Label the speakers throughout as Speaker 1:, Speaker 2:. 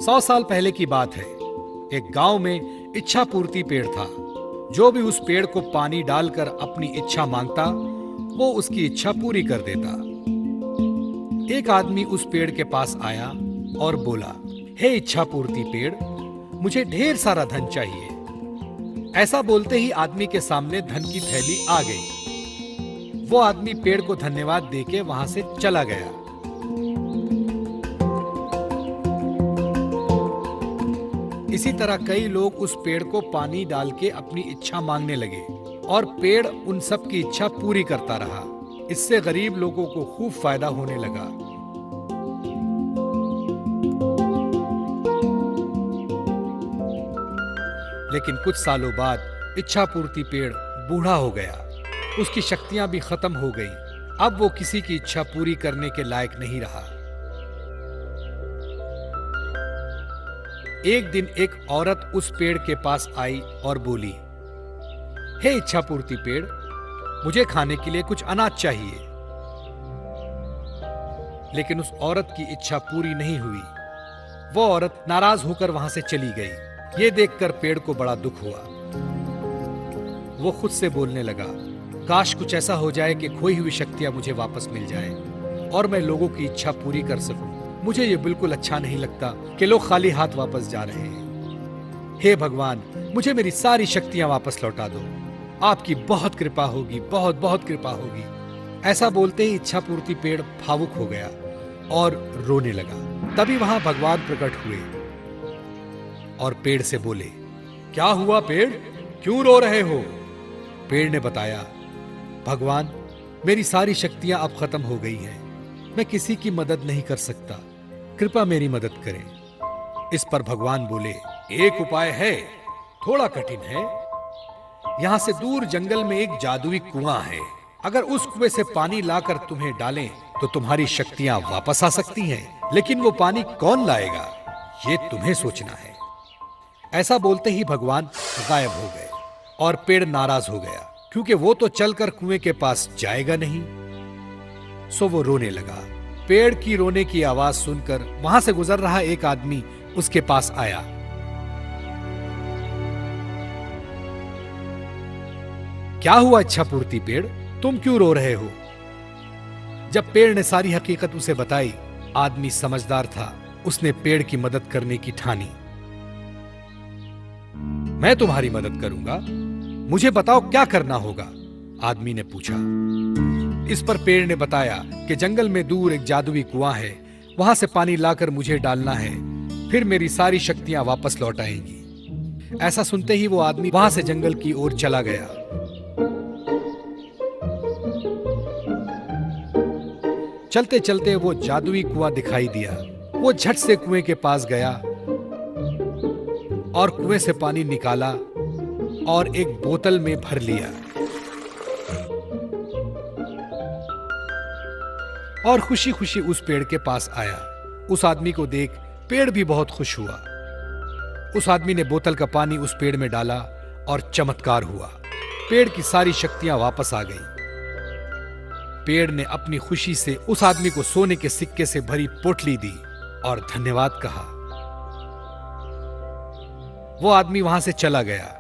Speaker 1: 100 साल पहले की बात है। एक गांव में इच्छा पूर्ति पेड़ था। जो भी उस पेड़ को पानी डालकर अपनी इच्छा मांगता, वो उसकी इच्छा पूरी कर देता। एक आदमी उस पेड़ के पास आया और बोला, हे इच्छा पूर्ति पेड़, मुझे ढेर सारा धन चाहिए। ऐसा बोलते ही आदमी के सामने धन की थैली आ गई। वो आदमी पेड़ को धन्यवाद देके वहां से चला गया। इसी तरह कई लोग उस पेड़ को पानी डाल के अपनी इच्छा मांगने लगे और पेड़ उन सब की इच्छा पूरी करता रहा। इससे गरीब लोगों को खूब फायदा होने लगा। लेकिन कुछ सालों बाद इच्छा पूर्ति पेड़ बूढ़ा हो गया। उसकी शक्तियां भी खत्म हो गई। अब वो किसी की इच्छा पूरी करने के लायक नहीं रहा। एक दिन एक औरत उस पेड़ के पास आई और बोली, हे इच्छा पूर्ति पेड़, मुझे खाने के लिए कुछ अनाज चाहिए। लेकिन उस औरत की इच्छा पूरी नहीं हुई। वो औरत नाराज होकर वहां से चली गई। ये देखकर पेड़ को बड़ा दुख हुआ। वो खुद से बोलने लगा, काश कुछ ऐसा हो जाए कि खोई हुई शक्तियां मुझे वापस मिल जाए और मैं लोगों की इच्छा पूरी कर सकूं। मुझे ये बिल्कुल अच्छा नहीं लगता कि लोग खाली हाथ वापस जा रहे हैं। हे भगवान, मुझे मेरी सारी शक्तियां वापस लौटा दो। आपकी बहुत कृपा होगी, बहुत बहुत कृपा होगी। ऐसा बोलते ही इच्छा पूर्ति पेड़ भावुक हो गया और रोने लगा। तभी वहां भगवान प्रकट हुए और पेड़ से बोले, क्या हुआ पेड़, क्यों रो रहे हो? पेड़ ने बताया, भगवान, मेरी सारी शक्तियां अब खत्म हो गई हैं। मैं किसी की मदद नहीं कर सकता, कृपया मेरी मदद करें। इस पर भगवान बोले, एक उपाय है, थोड़ा कठिन है। यहां से दूर जंगल में एक जादुई कुआं है। अगर उस कुएं से पानी लाकर तुम्हें डालें तो तुम्हारी शक्तियां वापस आ सकती हैं। लेकिन वो पानी कौन लाएगा, ये तुम्हें सोचना है। ऐसा बोलते ही भगवान गायब हो गए और पेड़ नाराज हो गया, क्योंकि वो तो चलकर कुएं के पास जाएगा नहीं। सो वो रोने लगा। पेड़ की रोने की आवाज सुनकर वहां से गुजर रहा एक आदमी उसके पास आया। क्या हुआ इच्छा पूर्ति पेड़, तुम क्यों रो रहे हो? जब पेड़ ने सारी हकीकत उसे बताई, आदमी समझदार था। उसने पेड़ की मदद करने की ठानी। मैं तुम्हारी मदद करूंगा, मुझे बताओ क्या करना होगा? आदमी ने पूछा। इस पर पेड़ ने बताया कि जंगल में दूर एक जादुई कुआं है, वहां से पानी लाकर मुझे डालना है, फिर मेरी सारी शक्तियां वापस लौट आएंगी। ऐसा सुनते ही वो आदमी वहां से जंगल की ओर चला गया। चलते चलते वो जादुई कुआं दिखाई दिया। वो झट से कुएं के पास गया और कुएं से पानी निकाला और एक बोतल में भर लिया और खुशी खुशी उस पेड़ के पास आया। उस आदमी को देख पेड़ भी बहुत खुश हुआ। उस आदमी ने बोतल का पानी उस पेड़ में डाला और चमत्कार हुआ। पेड़ की सारी शक्तियां वापस आ गईं। पेड़ ने अपनी खुशी से उस आदमी को सोने के सिक्के से भरी पोटली दी और धन्यवाद कहा। वो आदमी वहां से चला गया।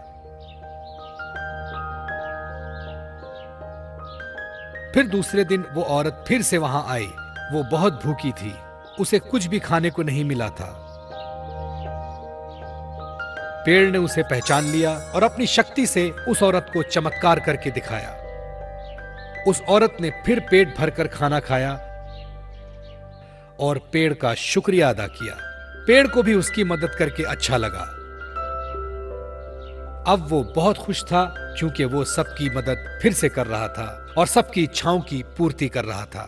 Speaker 1: फिर दूसरे दिन वो औरत फिर से वहां आई। वो बहुत भूखी थी, उसे कुछ भी खाने को नहीं मिला था। पेड़ ने उसे पहचान लिया और अपनी शक्ति से उस औरत को चमत्कार करके दिखाया। उस औरत ने फिर पेट भरकर खाना खाया और पेड़ का शुक्रिया अदा किया। पेड़ को भी उसकी मदद करके अच्छा लगा। अब वो बहुत खुश था, क्योंकि वो सबकी मदद फिर से कर रहा था और सबकी इच्छाओं की पूर्ति कर रहा था।